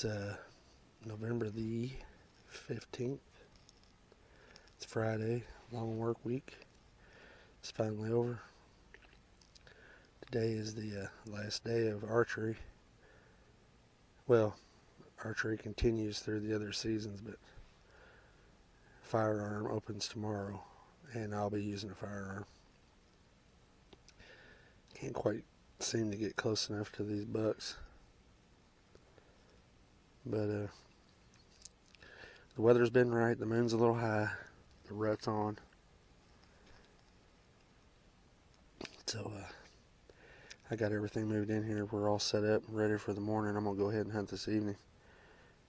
It's November the 15th. It's Friday, long work week. It's finally over. Today is the last day of archery. Well, archery continues through the other seasons, but firearm opens tomorrow, and I'll be using a firearm. Can't quite seem to get close enough to these bucks, but the weather's been right. The moon's a little high. The rut's on. So I got everything moved in here. We're all set up, ready for the morning. I'm going to go ahead and hunt this evening.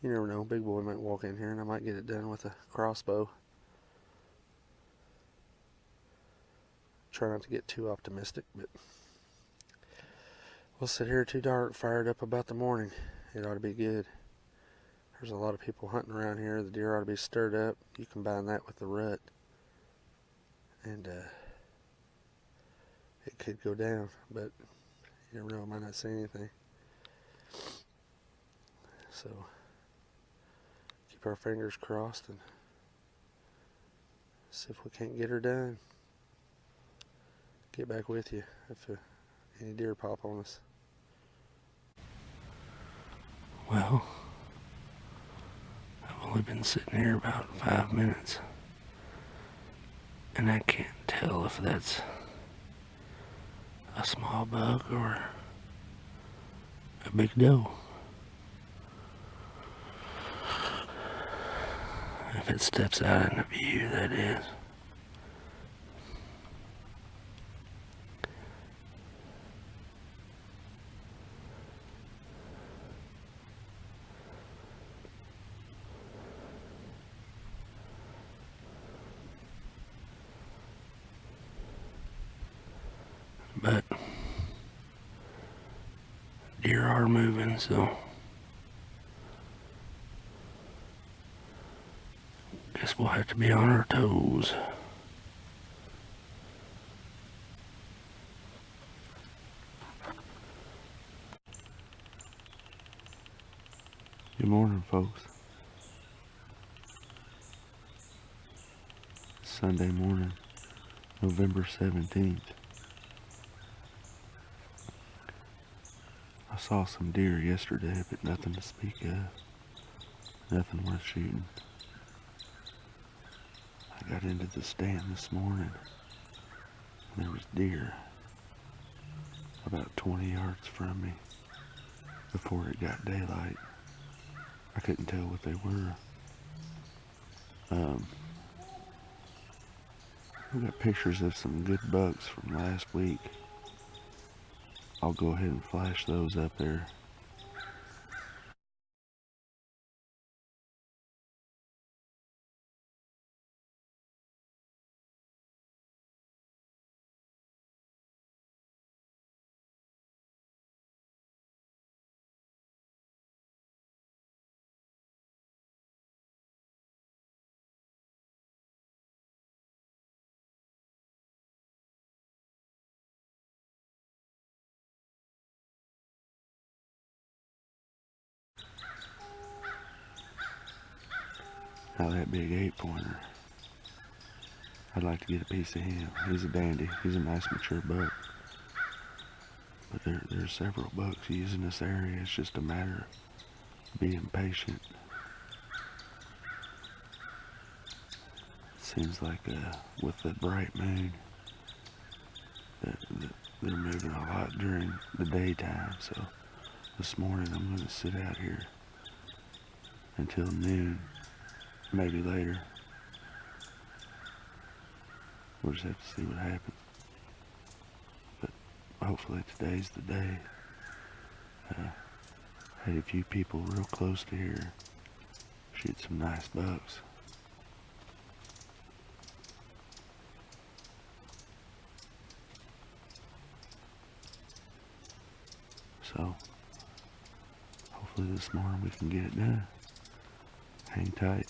You never know. Big boy might walk in here and I might get it done with a crossbow. Try not to get too optimistic, but we'll sit here too dark, fired up about the morning. It ought to be good. There's a lot of people hunting around here. The deer ought to be stirred up. You combine that with the rut, and it could go down, but you never know. I might not see anything. So keep our fingers crossed and see if we can't get her done. Get back with you if any deer pop on us. Well, I've only been sitting here about 5 minutes, and I can't tell if that's a small buck or a big doe. If it steps out in the view, that is. But deer are moving, so guess we'll have to be on our toes. Good morning, folks. Sunday morning, November 17th. I saw some deer yesterday, but nothing to speak of. Nothing worth shooting. I got into the stand this morning, and there was deer about 20 yards from me before it got daylight. I couldn't tell what they were. We got pictures of some good bucks from last week. I'll go ahead and flash those up there. Now that big 8-pointer, I'd like to get a piece of him. He's a dandy. He's a nice mature buck. But there's several bucks using this area. It's just a matter of being patient. It seems like with the bright moon, that they're moving a lot during the daytime. So this morning I'm going to sit out here until noon. Maybe later. We'll just have to see what happens. But hopefully today's the day. Had a few people real close to here shoot some nice bucks. So hopefully this morning we can get it done. Hang tight.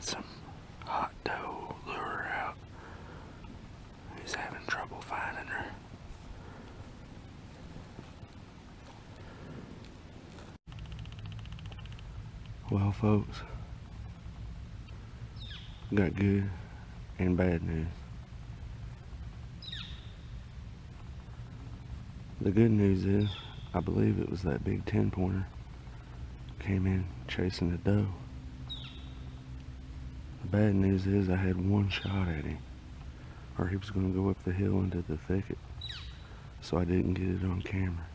got some hot doe lure out. He's having trouble finding her. Well, folks, got good and bad news. The good news is, I believe it was that big 10-pointer came in chasing a doe. The bad news is I had one shot at him, or he was going to go up the hill into the thicket, so I didn't get it on camera.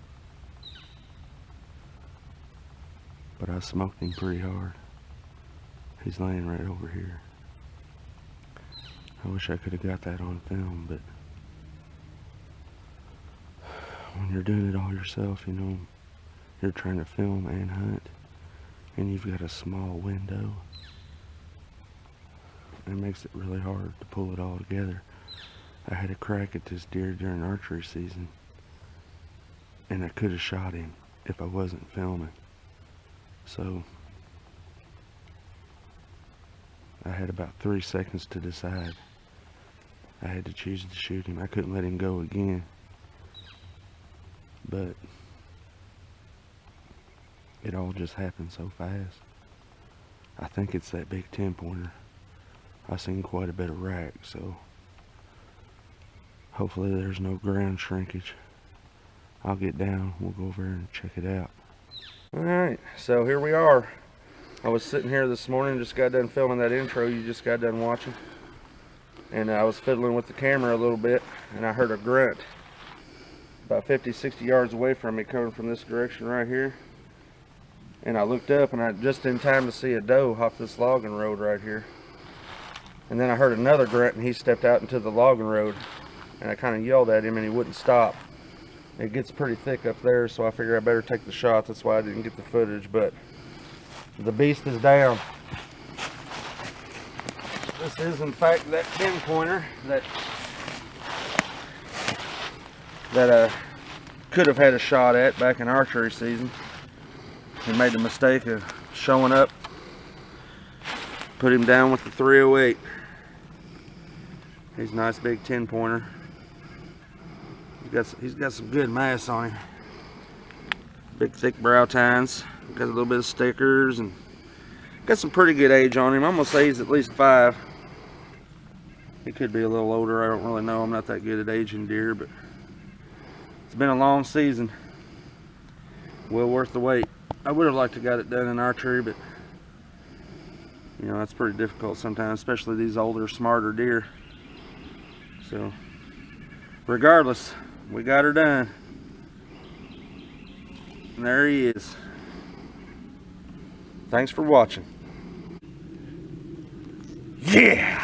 But I smoked him pretty hard. He's laying right over here. I wish I could have got that on film, but when you're doing it all yourself, you know, you're trying to film and hunt, and you've got a small window, it makes it really hard to pull it all together. I had a crack at this deer during archery season, and I could have shot him if I wasn't filming. So I had about 3 seconds to decide. I had to choose to shoot him. I couldn't let him go again. But it all just happened so fast. I think it's that big 10-pointer. I've seen quite a bit of rack, so hopefully there's no ground shrinkage. I'll get down, we'll go over and check it out. Alright, so here we are. I was sitting here this morning, just got done filming that intro you just got done watching. And I was fiddling with the camera a little bit, and I heard a grunt about 50-60 yards away from me, coming from this direction right here. And I looked up, and I just in time to see a doe hop this logging road right here. And then I heard another grunt, and he stepped out into the logging road, and I kind of yelled at him, and he wouldn't stop. It gets pretty thick up there, so I figured I better take the shot. That's why I didn't get the footage, but the beast is down. This is in fact that 10-pointer that I could have had a shot at back in archery season. He made the mistake of showing up. Put him down with the 308. He's a nice big 10-pointer. He's got some good mass on him. Big thick brow tines. Got a little bit of stickers and got some pretty good age on him. I'm gonna say he's at least 5. He could be a little older, I don't really know. I'm not that good at aging deer, but it's been a long season. Well worth the wait. I would have liked to got it done in archery, but you know, that's pretty difficult sometimes, especially these older, smarter deer. So regardless, we got her done. And there he is. Thanks for watching. Yeah!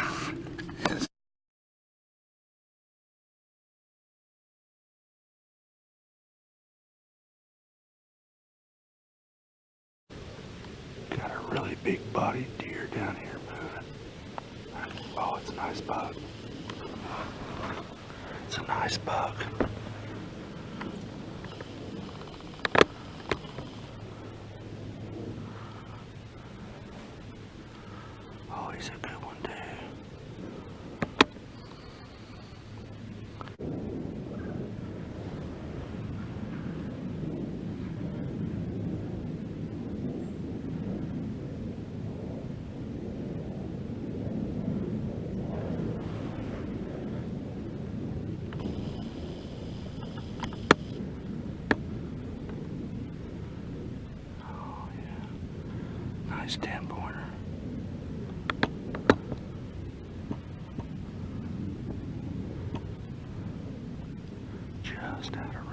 Got a really big bodied deer down here moving. Oh, it's a nice buck. It's a nice buck. Oh, he's a good one too. Oh yeah, nice 10-pointer. Just out of